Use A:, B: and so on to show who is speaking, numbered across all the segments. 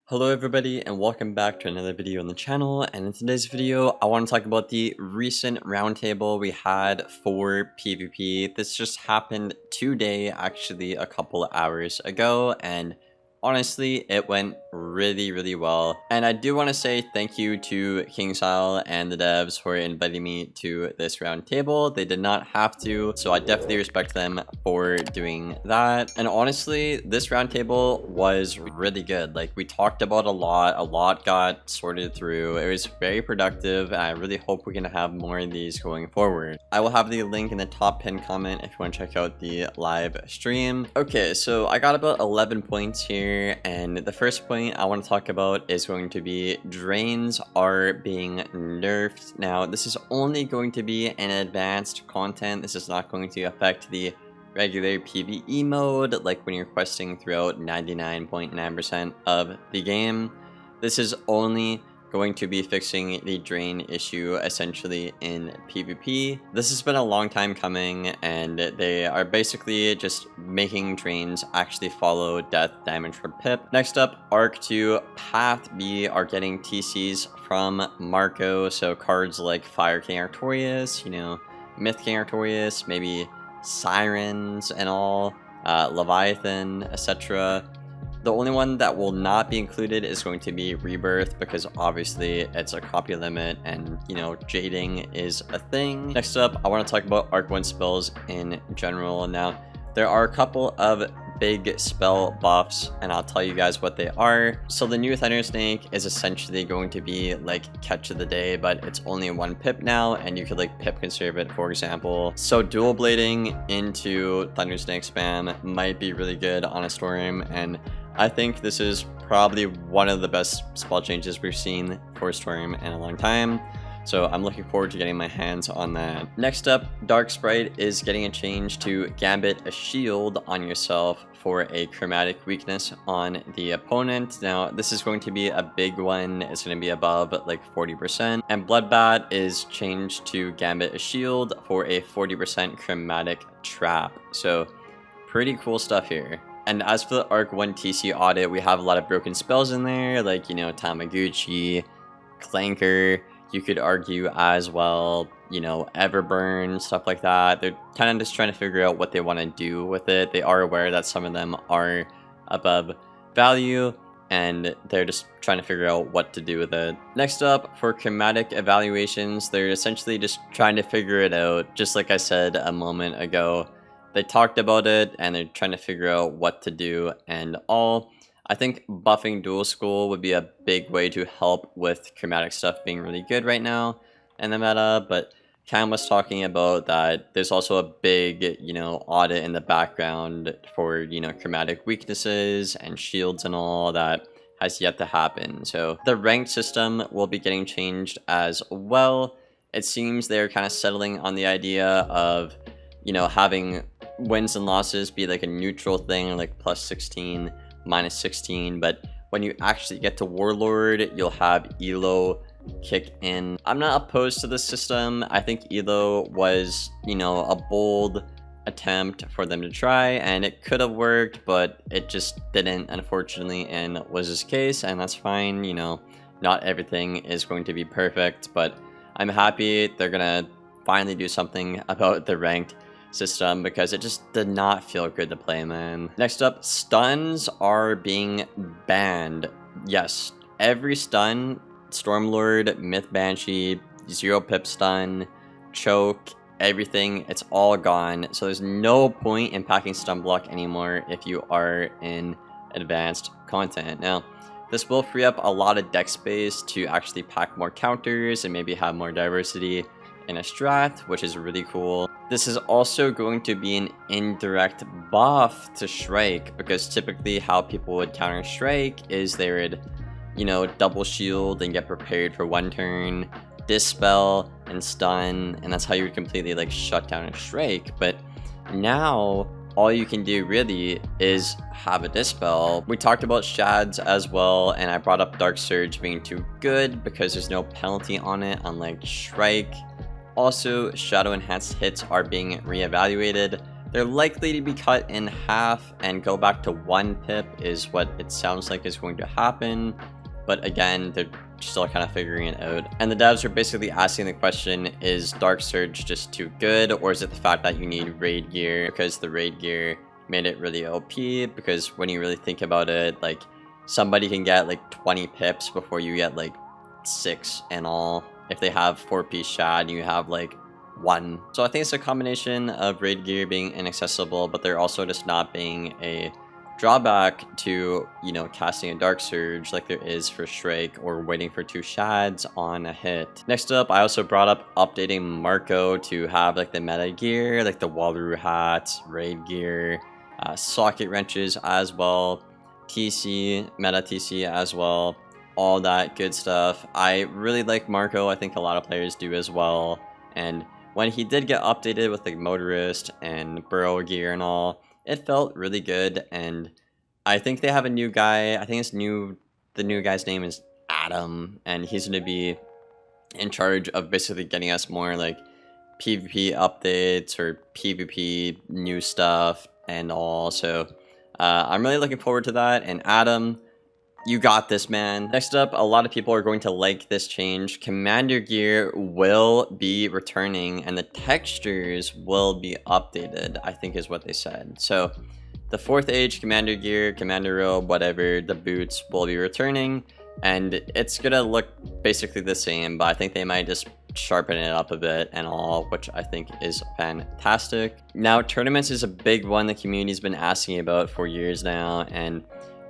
A: Hello everybody and welcome back to another video on the channel, and in today's video I want to talk about the recent roundtable we had for PvP. This just happened today, actually a couple of hours ago, and honestly it went really well. And I do want to say thank you to KingStyle and the devs for inviting me to this roundtable. They did not have to, so I definitely respect them for doing that. And honestly, this roundtable was really good. Like, we talked about a lot got sorted through. It was very productive, and I really hope we're gonna have more of these going forward. I will have the link in the top pinned comment if you want to check out the live stream. Okay, so I got about 11 points here, and the first point I want to talk about is going to be drains are being nerfed. Now, this is only going to be an advanced content. This is not going to affect the regular PvE mode, like when you're questing throughout 99.9% of the game. This is only going to be fixing the drain issue essentially in PvP. This has been a long time coming, and they are basically just making drains actually follow death damage per pip. Next up, Arc 2 Path B are getting TCs from Marco, so cards like Fire King Artorias, you know, Myth King Artorias, maybe Sirens and all, Leviathan, etc. The only one that will not be included is going to be Rebirth, because obviously it's a copy limit and, you know, jading is a thing. Next up, I want to talk about Arc 1 spells in general. Now, there are a couple of big spell buffs, and I'll tell you guys what they are. So the new Thunder Snake is essentially going to be like catch of the day, but it's only 1 pip now, and you could like pip conserve it, for example. So dual blading into Thunder Snake spam might be really good on a storm, and I think this is probably one of the best spell changes we've seen for Storm in a long time. So I'm looking forward to getting my hands on that. Next up, Dark Sprite is getting a change to Gambit a shield on yourself for a chromatic weakness on the opponent. Now, this is going to be a big one. It's going to be above like 40%. And Bloodbat is changed to Gambit a shield for a 40% chromatic trap. So pretty cool stuff here. And as for the Arc 1 TC audit, we have a lot of broken spells in there, like, you know, Tamaguchi, Clanker, you could argue as well, you know, Everburn, stuff like that. They're kind of just trying to figure out what they want to do with it. They are aware that some of them are above value, and they're just trying to figure out what to do with it. Next up, for chromatic evaluations, they're essentially just trying to figure it out. Just like I said a moment ago, they talked about it and they're trying to figure out what to do and all. I think buffing dual school would be a big way to help with chromatic stuff being really good right now in the meta, but Cam was talking about that there's also a big, you know, audit in the background for, you know, chromatic weaknesses and shields and all that has yet to happen. So the ranked system will be getting changed as well. It seems they're kind of settling on the idea of, you know, having wins and losses be like a neutral thing, like plus 16, minus 16, but when you actually get to Warlord, you'll have Elo kick in. I'm not opposed to this system. I think Elo was, you know, a bold attempt for them to try, and it could have worked, but it just didn't, unfortunately, in Wiz's case, and that's fine. You know, not everything is going to be perfect, but I'm happy they're gonna finally do something about the ranked system, because it just did not feel good to play, man. Next up, stuns are being banned. Yes, every stun, Stormlord, Myth Banshee, 0 pip stun, choke, everything, it's all gone. So there's no point in packing stun block anymore if you are in advanced content. Now, this will free up a lot of deck space to actually pack more counters and maybe have more diversity in a strat, which is really cool. This is also going to be an indirect buff to Shrike, because typically how people would counter Shrike is they would, you know, double shield and get prepared for 1 turn, dispel and stun, and that's how you would completely like shut down a Shrike. But now all you can do really is have a dispel. We talked about shads as well, and I brought up Dark Surge being too good because there's no penalty on it, unlike Shrike. Also, shadow enhanced hits are being reevaluated. They're likely to be cut in half and go back to 1 pip is what it sounds like is going to happen. But again, they're still kind of figuring it out. And the devs are basically asking the question, is Dark Surge just too good? Or is it the fact that you need raid gear? Because the raid gear made it really OP. Because when you really think about it, like somebody can get like 20 pips before you get like 6 in all. If they have 4-piece shad, you have like 1. So I think it's a combination of raid gear being inaccessible, but there also just not being a drawback to, you know, casting a Dark Surge like there is for Shrike or waiting for 2 shads on a hit. Next up, I also brought up updating Marco to have like the meta gear, like the Walroo hats, raid gear, socket wrenches as well, TC, meta TC as well, all that good stuff. I really like Marco. I think a lot of players do as well. And when he did get updated with like motorist and burrow gear and all, it felt really good. And I think they have a new guy. I think the new guy's name is Adam, and he's going to be in charge of basically getting us more like PvP updates or PvP new stuff and all. So I'm really looking forward to that. And Adam, you got this, man. Next up, a lot of people are going to like this change. Commander gear will be returning and the textures will be updated, I think is what they said. So the 4th age commander gear, commander robe, whatever, the boots will be returning, and it's gonna look basically the same, but I think they might just sharpen it up a bit and all, which I think is fantastic. Now, tournaments is a big one the community's been asking about for years now, and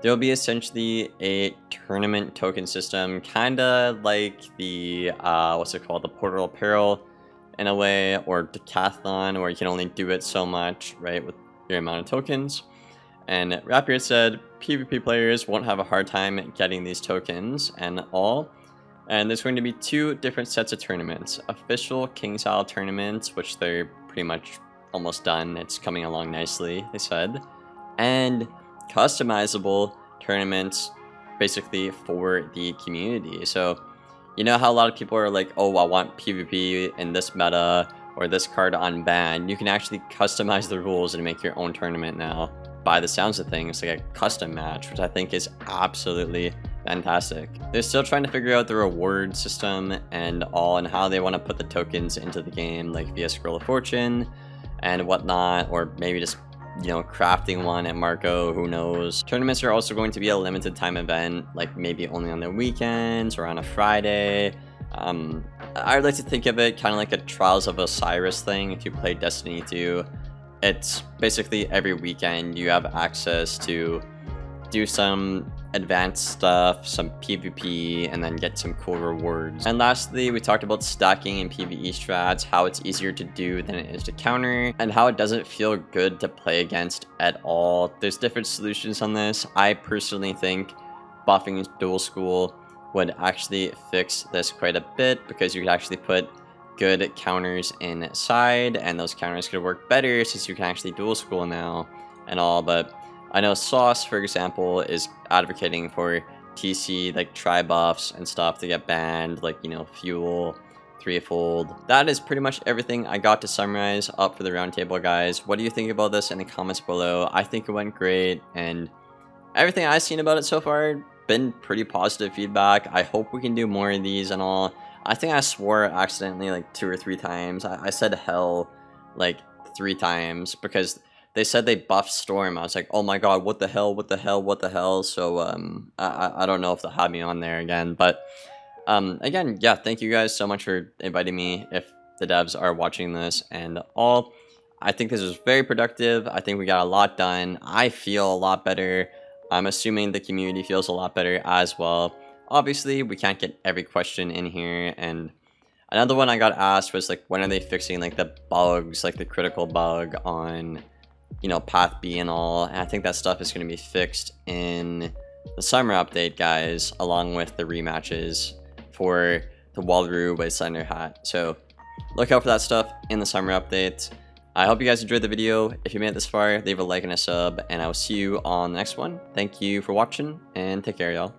A: there'll be essentially a tournament token system, kinda like the, what's it called, the Portal Apparel in a way, or Decathlon, where you can only do it so much, right, with your amount of tokens. And Rapier said PvP players won't have a hard time getting these tokens and all. And there's going to be 2 different sets of tournaments. Official King style tournaments, which they're pretty much almost done. It's coming along nicely, they said. And customizable tournaments basically for the community. So you know how a lot of people are like, oh, I want PvP in this meta or this card unbanned. You can actually customize the rules and make your own tournament now. By the sounds of things, like a custom match, which I think is absolutely fantastic. They're still trying to figure out the reward system and all, and how they want to put the tokens into the game, like via Scroll of Fortune and whatnot, or maybe just, you know, crafting one at Marco, who knows. Tournaments are also going to be a limited time event, like maybe only on the weekends or on a Friday. I'd like to think of it kind of like a Trials of Osiris thing. If you play Destiny 2, it's basically every weekend you have access to do some advanced stuff, some PvP, and then get some cool rewards. And lastly, we talked about stacking in PvE strats, how it's easier to do than it is to counter, and how it doesn't feel good to play against at all. There's different solutions on this. I personally think buffing dual school would actually fix this quite a bit, because you could actually put good counters inside, and those counters could work better since you can actually dual school now and all. But I know Sauce, for example, is advocating for TC, like tri buffs and stuff to get banned, like, you know, fuel, threefold. That is pretty much everything I got to summarize up for the roundtable, guys. What do you think about this in the comments below? I think it went great, and everything I've seen about it so far been pretty positive feedback. I hope we can do more of these and all. I think I swore accidentally like 2 or 3 times. I said hell like 3 times because they said they buffed Storm. I was like, oh my god, what the hell, what the hell, what the hell? So I don't know if they'll have me on there again. But again, yeah, thank you guys so much for inviting me if the devs are watching this and all. I think this was very productive. I think we got a lot done. I feel a lot better. I'm assuming the community feels a lot better as well. Obviously, we can't get every question in here, and another one I got asked was like, when are they fixing like the bugs, like the critical bug on, you know, Path B and all. And I think that stuff is going to be fixed in the summer update, guys, along with the rematches for the Walroo Wastelanders hat. So look out for that stuff in the summer update. I hope you guys enjoyed the video. If you made it this far, leave a like and a sub, and I will see you on the next one. Thank you for watching, and take care, y'all.